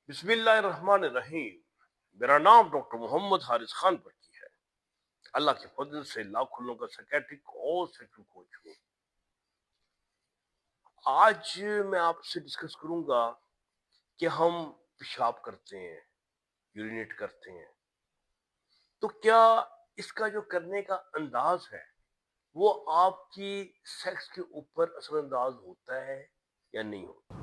बिस्मिल्लाहिर्रहमानिर्रहीम। मेरा नाम डॉक्टर मोहम्मद हारिस खान बरकी है। अल्लाह के फजल से लाखों लोगों का साइकियाट्रिक और सेक्सुअल कोच हूँ। आज मैं आपसे डिस्कस करूंगा कि हम पेशाब करते हैं, यूरिनेट करते हैं, तो क्या इसका जो करने का अंदाज है वो आपकी सेक्स के ऊपर असरअंदाज होता है या नहीं होता।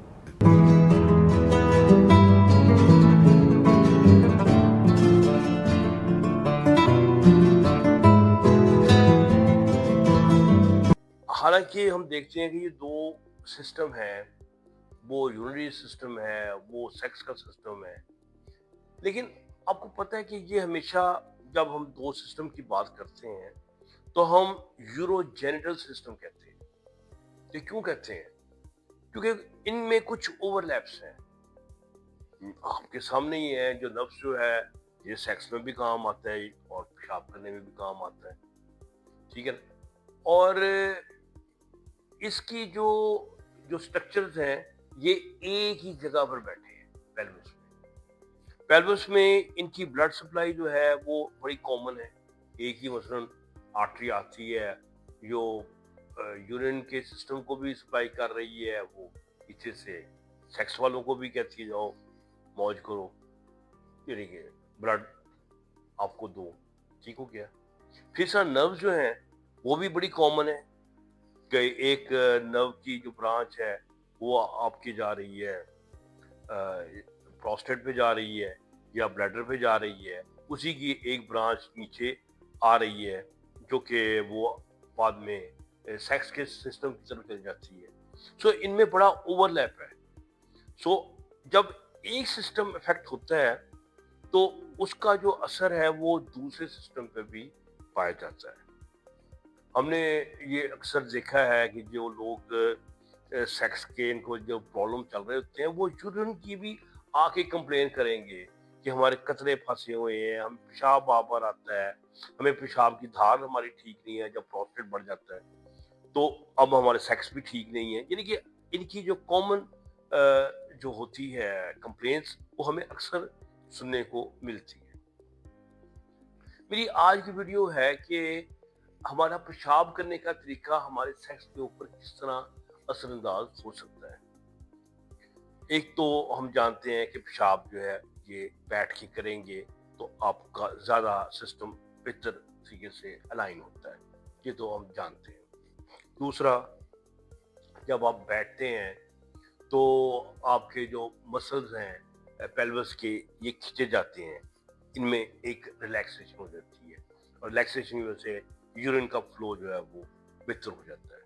हालांकि हम देखते हैं कि ये दो सिस्टम है, वो यूरिनरी सिस्टम है, वो सेक्स का सिस्टम है, लेकिन आपको पता है कि ये हमेशा जब हम दो सिस्टम की बात करते हैं तो हम यूरोजेनिटल सिस्टम कहते हैं। ये क्यों कहते हैं? क्योंकि इनमें कुछ ओवरलैप्स हैं। आपके सामने ही है, जो नफ्स जो है ये सेक्स में भी काम आता है और पेशाब करने में भी काम आता है, ठीक है ना। और इसकी जो जो स्ट्रक्चर्स हैं ये एक ही जगह पर बैठे हैं पेल्विस में। पेल्विस में इनकी ब्लड सप्लाई जो है वो बड़ी कॉमन है। एक ही मसलन आर्टरी आती है जो यूरिन के सिस्टम को भी सप्लाई कर रही है, वो पीछे से सेक्स वालों को भी कहती है जाओ मौज करो, यानी कि ब्लड आपको दो, ठीक हो गया। फिर सर नर्व जो है वो भी बड़ी कॉमन है कि एक नर्व की जो ब्रांच है वो आपकी जा रही है प्रोस्टेट पे जा रही है या ब्लैडर पे जा रही है, उसी की एक ब्रांच नीचे आ रही है जो कि वो बाद में सेक्स के सिस्टम की तरफ चली जाती है। सो इनमें बड़ा ओवरलैप है। सो जब एक सिस्टम इफेक्ट होता है तो उसका जो असर है वो दूसरे सिस्टम पे भी पाया जाता है। हमने ये अक्सर देखा है कि जो लोग सेक्स के इनको जो प्रॉब्लम चल रहे होते हैं वो यूरिन की भी आके कंप्लेन करेंगे कि हमारे कतरे फंसे हुए हैं, हम पेशाब बार बार आता है, हमें पेशाब की धार हमारी ठीक नहीं है, जब प्रोस्टेट बढ़ जाता है तो अब हमारे सेक्स भी ठीक नहीं है। यानी कि इनकी जो कॉमन जो होती है कंप्लेंट्स वो हमें अक्सर सुनने को मिलती है। मेरी आज की वीडियो है कि हमारा पेशाब करने का तरीका हमारे सेक्स के ऊपर किस तरह असरअंदाज हो सकता है। एक तो हम जानते हैं कि पेशाब जो है ये बैठ के करेंगे तो आपका ज़्यादा सिस्टम बेहतर तरीके से अलाइन होता है, ये तो हम जानते हैं। दूसरा, जब आप बैठते हैं तो आपके जो मसल्स हैं पेल्विस के ये खींचे जाते हैं, इनमें एक रिलैक्सेशन हो जाती है और रिलैक्सेशन की वजह से यूरिन का फ्लो जो है वो बेहतर हो जाता है।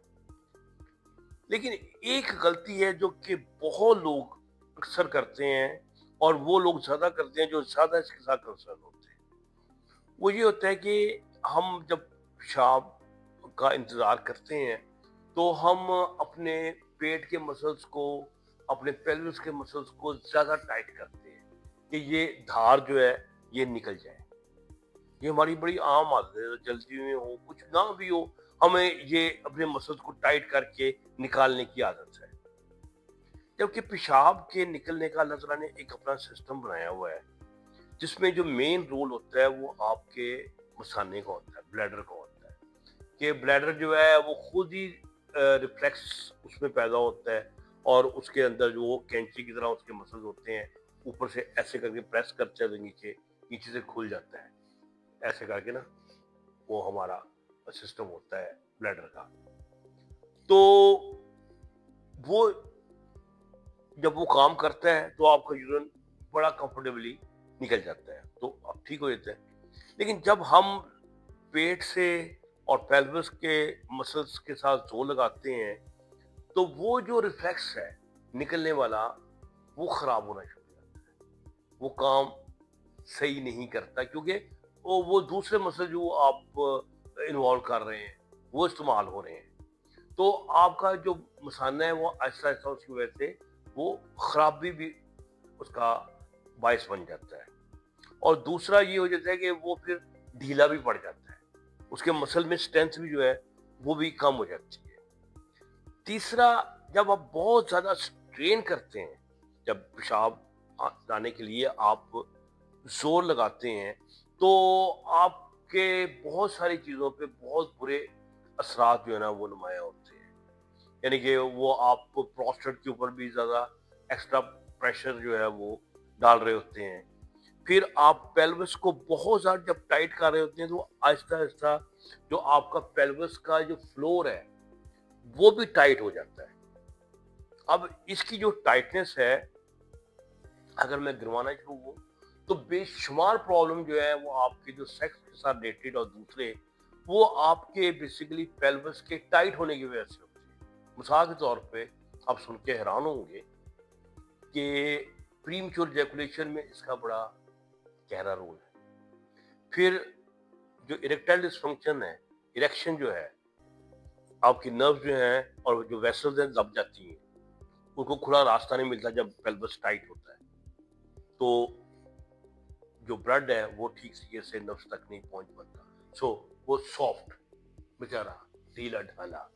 लेकिन एक गलती है जो कि बहुत लोग अक्सर करते हैं और वो लोग ज्यादा करते हैं जो ज्यादा इसके साथ कंसर्न होते हैं, वो ये होता है कि हम जब पेशाब का इंतजार करते हैं तो हम अपने पेट के मसल्स को, अपने पेल्विस के मसल्स को ज्यादा टाइट करते हैं कि ये धार जो है ये निकल जाए। ये हमारी बड़ी आम आदत है, जल्दी में हो कुछ ना भी हो, हमें ये अपने मसल्स को टाइट करके निकालने की आदत है। जबकि पेशाब के निकलने का अल्लाह ताला ने एक अपना सिस्टम बनाया हुआ है जिसमें जो मेन रोल होता है वो आपके मसाने का होता है, ब्लैडर का होता है। कि ब्लैडर जो है वो खुद ही रिफ्लेक्स उसमें पैदा होता है और उसके अंदर जो कैंची की तरह उसके मसल्स होते हैं, ऊपर से ऐसे करके प्रेस करते हैं तो नीचे नीचे से खुल जाता है, ऐसे करके ना वो हमारा सिस्टम होता है ब्लैडर का। तो वो जब वो काम करता है तो आपका यूरिन बड़ा कंफर्टेबली निकल जाता है, तो अब ठीक हो जाता है। लेकिन जब हम पेट से और पेल्विस के मसल्स के साथ जोर लगाते हैं तो वो जो रिफ्लेक्स है निकलने वाला वो खराब होना शुरू हो जाता है, वो काम सही नहीं करता क्योंकि वो दूसरे मसल जो आप इन्वॉल्व कर रहे हैं वो इस्तेमाल हो रहे हैं, तो आपका जो मसाना है वो आहिस्ता आहिस्ता उसकी वजह से वो खराबी भी उसका बायस बन जाता है। और दूसरा ये हो जाता है कि वो फिर ढीला भी पड़ जाता है, उसके मसल में स्ट्रेंथ भी जो है वो भी कम हो जाती है। तीसरा, जब आप बहुत ज्यादा स्ट्रेन करते हैं, जब पेशाब लाने के लिए आप जोर लगाते हैं तो आपके बहुत सारी चीज़ों पे बहुत बुरे असरात जो है ना वो नुमायाँ होते हैं। यानी कि वो आप प्रोस्टेट के ऊपर भी ज़्यादा एक्स्ट्रा प्रेशर जो है वो डाल रहे होते हैं। फिर आप पेल्विस को बहुत ज़्यादा जब टाइट कर रहे होते हैं तो आहिस्ता-आहिस्ता जो आपका पेल्विस का जो फ्लोर है, वो भी टाइट हो जाता है। अब इसकी जो टाइटनेस है, अगर मैं गिनवाना चाहूँ तो बेशुमार प्रॉब्लम जो है वो आपके जो सेक्स के साथ रिलेटेड और दूसरे, वो आपके बेसिकली पेल्विस के टाइट होने की वजह से होती है। मिसाल के तौर पे आप सुन के हैरान होंगे कि प्रीमैच्योर इजैकुलेशन में इसका बड़ा गहरा रोल है। फिर जो इरेक्टाइल डिसफंक्शन है, इरेक्शन जो है, आपकी नर्व्स जो हैं और जो वेसल्स हैं दब जाती हैं, उनको खुला रास्ता नहीं मिलता जब पेल्विस टाइट होता है। तो जो ब्लड है वो ठीक तरीके से नर्व्स तक नहीं पहुंच पाता। सो वो सॉफ्ट बेचारा ढीला ढाला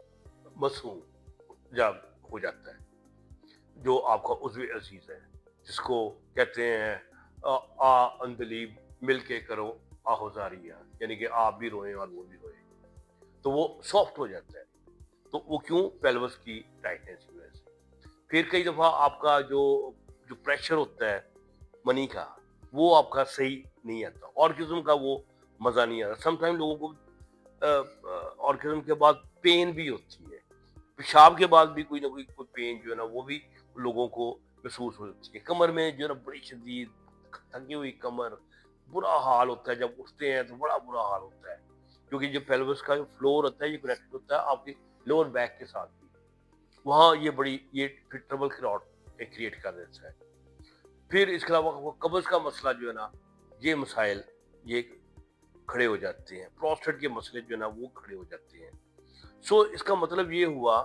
मासूम जब हो जाता है, जो आपका उज़्व अजीज है, जिसको कहते हैं अनबिलीव मिल के करो आहोजारिया, यानी कि आप भी रोएं और वो भी रोए, तो वो सॉफ्ट हो जाता है। तो वो क्यों? पेल्विस की टाइटनेस की वजह से। फिर कई दफा आपका जो जो प्रेशर होता है मनी का, वो आपका सही नहीं आता, ऑर्गेज्म का वो मजा नहीं आता। समटाइम लोगों को ऑर्गेज्म के बाद पेन भी होती है, पेशाब के बाद भी कोई ना कोई पेन जो है ना वो भी लोगों को महसूस होती है। कमर में जो है ना बड़ी शदीद थकी हुई कमर, बुरा हाल होता है। जब उठते हैं तो बड़ा बुरा हाल होता है, क्योंकि जो पेल्विस का जो फ्लोर होता है ये कनेक्टेड होता है आपके लोअर बैक के साथ भी। वहाँ ये फिर ट्रबल क्रिएट कर देता है। फिर इसके अलावा वो कब्ज का मसला जो है ना, ये मसाइल ये खड़े हो जाते हैं। प्रोस्टेट के मसले जो है ना वो खड़े हो जाते हैं। सो इसका मतलब ये हुआ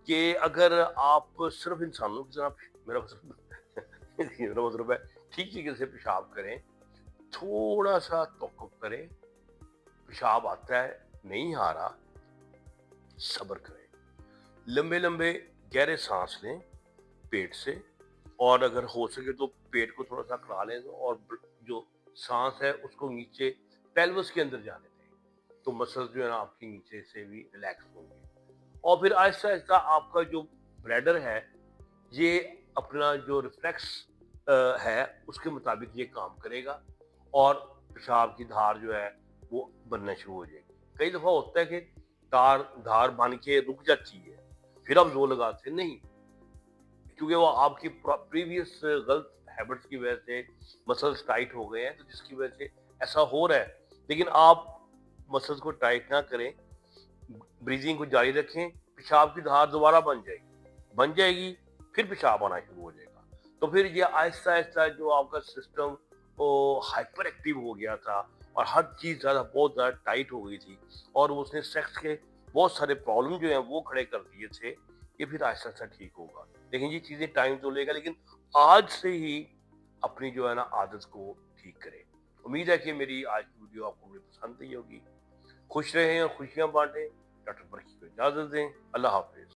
कि अगर आप सिर्फ इंसानों की तरह, मेरा मतलब मेरा मतलब है ठीक तरीके से पेशाब करें, थोड़ा सा तवक्कुफ करें, पेशाब आता है नहीं आ रहा, सब्र करें, लंबे लंबे गहरे सांस लें पेट से, और अगर हो सके तो पेट को थोड़ा सा खड़ा लें और जो सांस है उसको नीचे पेल्विस के अंदर जाने दें, तो मसल्स जो है ना आपके नीचे से भी रिलैक्स होंगे। और फिर आहिस्ता आहिस्ता आपका जो ब्लैडर है ये अपना जो रिफ्लेक्स है उसके मुताबिक ये काम करेगा और पेशाब की धार जो है वो बनना शुरू हो जाएगी। कई दफा होता है कि धार बन के रुक जाती है, फिर आप जोर लगाते नहीं, क्योंकि वो आपकी प्रीवियस गलत हैबिट्स की वजह से मसल्स टाइट हो गए हैं, तो जिसकी वजह से ऐसा हो रहा है। लेकिन आप मसल्स को टाइट ना करें, ब्रीजिंग को जारी रखें, पेशाब की धार दोबारा बन जाएगी, फिर पेशाब आना शुरू हो जाएगा। तो फिर ये आहिस्ता आहिस्ता जो आपका सिस्टम हाइपर एक्टिव हो गया था और हर चीज़ बहुत ज़्यादा टाइट हो गई थी, और उसने सेक्स के बहुत सारे प्रॉब्लम जो हैं वो खड़े कर दिए थे। ये फिर आहिस्ता आहिस्ता ठीक होगा, लेकिन ये चीज़ें टाइम तो लेगा। लेकिन आज से ही अपनी जो है ना आदत को ठीक करें। उम्मीद है कि मेरी आज की वीडियो आपको बड़ी पसंद आई होगी। खुश रहें और खुशियाँ बांटें। डॉक्टर बरकी को इजाज़त दें। अल्लाह हाफिज़।